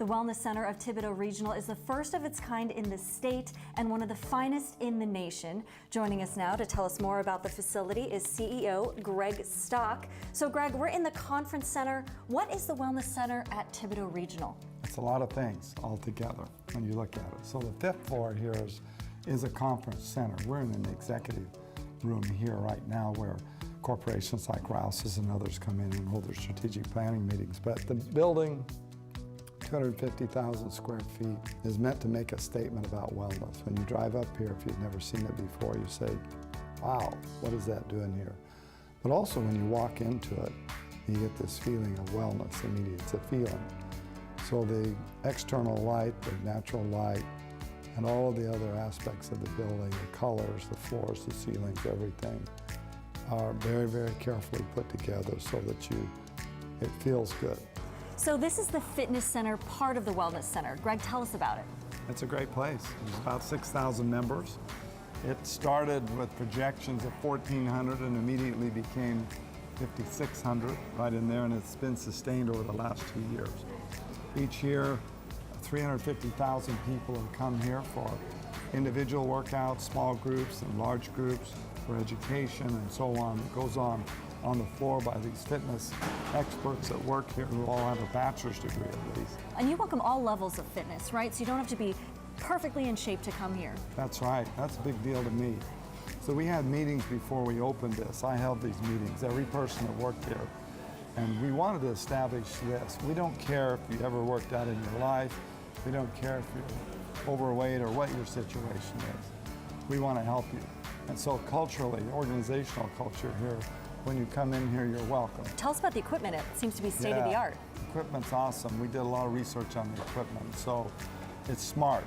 The Wellness Center of Thibodaux Regional is the first of its kind in the state and one of the finest in the nation. Joining us now to tell us more about the facility is CEO Greg Stock. So Greg, we're in the conference center. What is the Wellness Center at Thibodaux Regional? It's a lot of things all together when you look at it. So the fifth floor here is a conference center. We're in an executive room here right now where corporations like Rouse's and others come in and hold their strategic planning meetings. But the building, 250,000 square feet, is meant to make a statement about wellness. When you drive up here, if you've never seen it before, you say, wow, what is that doing here? But also when you walk into it, you get this feeling of wellness immediately. It's a feeling. So the external light, the natural light, and all of the other aspects of the building, the colors, the floors, the ceilings, everything, are very, very carefully put together so that it feels good. So this is the fitness center part of the Wellness Center. Greg, tell us about it. It's a great place. There's about 6,000 members. It started with projections of 1,400 and immediately became 5,600 right in there, and it's been sustained over the last 2 years. Each year, 350,000 people have come here for individual workouts, small groups and large groups, for education and so on. It goes on the floor by these fitness experts that work here who all have a bachelor's degree at least. And you welcome all levels of fitness, right? So you don't have to be perfectly in shape to come here. That's right. That's a big deal to me. So we had meetings before we opened this. I held these meetings, every person that worked here. And we wanted to establish this. We don't care if you ever worked out in your life. We don't care if you're overweight or what your situation is. We want to help you. And so culturally, organizational culture here, when you come in here, you're welcome. Tell us about the equipment. It seems to be state of the art. Equipment's awesome. We did a lot of research on the equipment. So it's smart.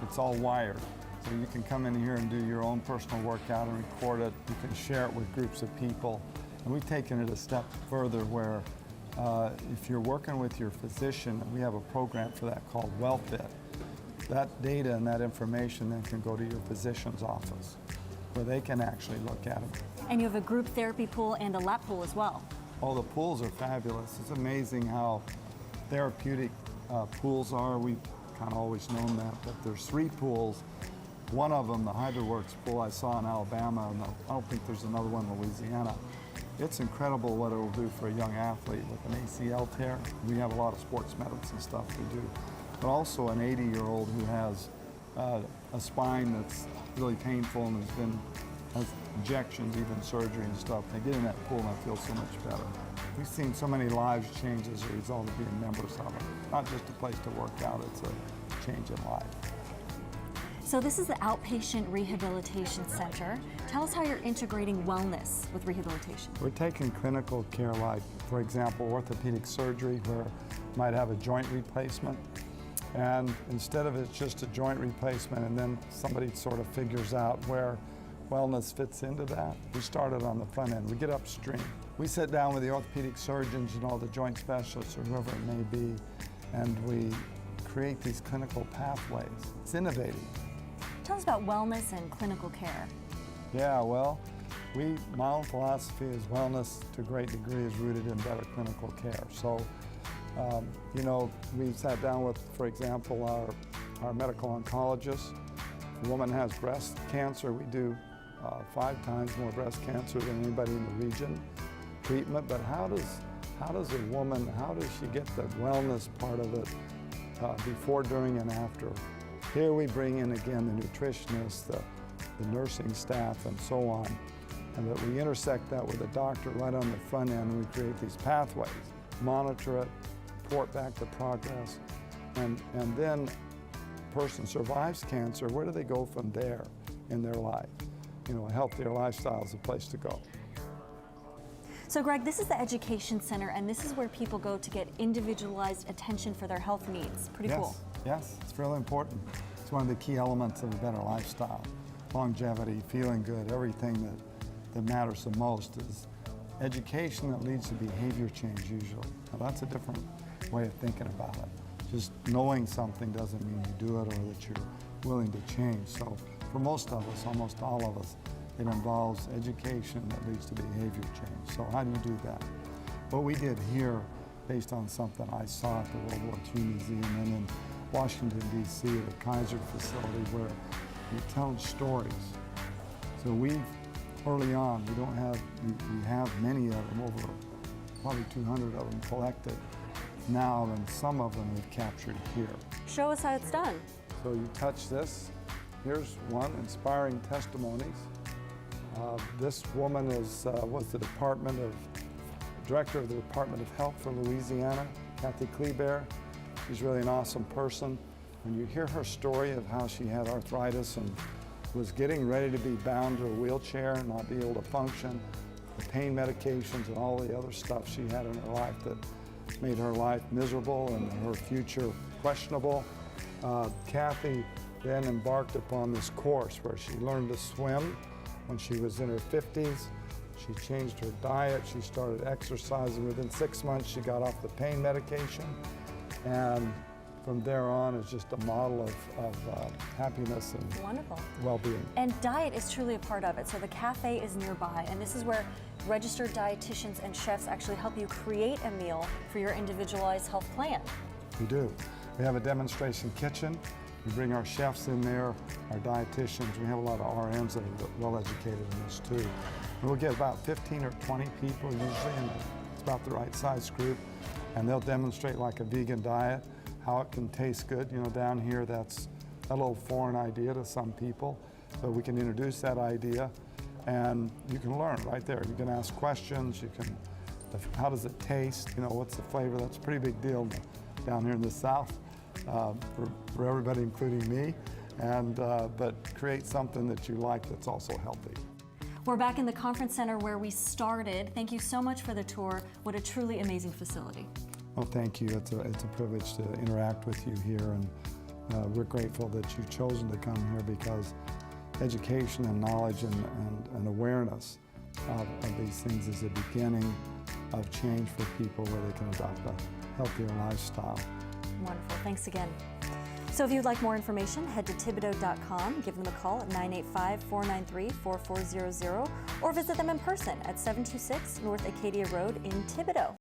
It's all wired. So you can come in here and do your own personal workout and record it. You can share it with groups of people. And we've taken it a step further where if you're working with your physician, we have a program for that called WellFit. That data and that information then can go to your physician's office where they can actually look at it. And you have a group therapy pool and a lap pool as well. Oh, the pools are fabulous. It's amazing how therapeutic pools are. We've kind of always known that, but there's 3 pools. One of them, the HydroWorks pool I saw in Alabama, and I don't think there's another one in Louisiana. It's incredible what it will do for a young athlete with an ACL tear. We have a lot of sports medicine stuff we do, but also an 80-year-old who has a spine that's really painful and has injections, even surgery and stuff. They get in that pool and I feel so much better. We've seen so many lives change as a result of being members of it. Not just a place to work out, it's a change in life. So this is the Outpatient Rehabilitation Center. Tell us how you're integrating wellness with rehabilitation. We're taking clinical care like, for example, orthopedic surgery where you might have a joint replacement. And instead of it's just a joint replacement and then somebody sort of figures out where wellness fits into that, we started on the front end. We get upstream. We sit down with the orthopedic surgeons and all the joint specialists or whoever it may be, and we create these clinical pathways. It's innovative. Tell us about wellness and clinical care. Yeah, well, my own philosophy is wellness to a great degree is rooted in better clinical care. So, you know, we sat down with, for example, our medical oncologist. If a woman has breast cancer, we do 5 times more breast cancer than anybody in the region treatment. But how does a woman, how does she get the wellness part of it before, during, and after? Here we bring in again the nutritionists, the nursing staff, and so on, and that we intersect that with a doctor right on the front end, and we create these pathways, monitor it, report back the progress, and then a person survives cancer, where do they go from there in their life? You know, a healthier lifestyle is a place to go. So Greg, this is the Education Center, and this is where people go to get individualized attention for their health needs. Pretty cool. Yes, it's really important. It's one of the key elements of a better lifestyle. Longevity, feeling good, everything that matters the most is education that leads to behavior change usually. Now that's a different way of thinking about it. Just knowing something doesn't mean you do it or that you're willing to change. So for most of us, almost all of us, it involves education that leads to behavior change. So how do you do that? What we did here based on something I saw at the World War II Museum and in Washington, D.C. at the Kaiser facility where you're telling stories. So early on, we have many of them, over probably 200 of them collected now, and some of them we've captured here. Show us how it's done. So you touch this. Here's one, inspiring testimonies. This woman was the director of the Department of Health for Louisiana, Kathy Kleber. She's really an awesome person. When you hear her story of how she had arthritis and was getting ready to be bound to a wheelchair and not be able to function, the pain medications and all the other stuff she had in her life that made her life miserable and her future questionable, Kathy then embarked upon this course where she learned to swim when she was in her 50s. She changed her diet, she started exercising. Within 6 months, she got off the pain medication, and from there on is just a model of happiness and wonderful well-being. And diet is truly a part of it. So the cafe is nearby, and this is where registered dietitians and chefs actually help you create a meal for your individualized health plan. We do. We have a demonstration kitchen. We bring our chefs in there, our dietitians. We have a lot of RNs that are well educated in this too. And we'll get about 15 or 20 people usually, and it's about the right size group, and they'll demonstrate like a vegan diet, how it can taste good. You know, down here that's a little foreign idea to some people, so we can introduce that idea, and you can learn right there. You can ask questions. You can, how does it taste? You know, what's the flavor? That's a pretty big deal down here in the South. For everybody, including me, and but create something that you like that's also healthy. We're back in the conference center where we started. Thank you so much for the tour. What a truly amazing facility. Well, thank you. It's a privilege to interact with you here, and we're grateful that you've chosen to come here because education and knowledge and awareness of these things is the beginning of change for people where they can adopt a healthier lifestyle. Wonderful. Thanks again. So if you'd like more information, head to Thibodaux.com, give them a call at 985-493-4400, or visit them in person at 726 North Acadia Road in Thibodaux.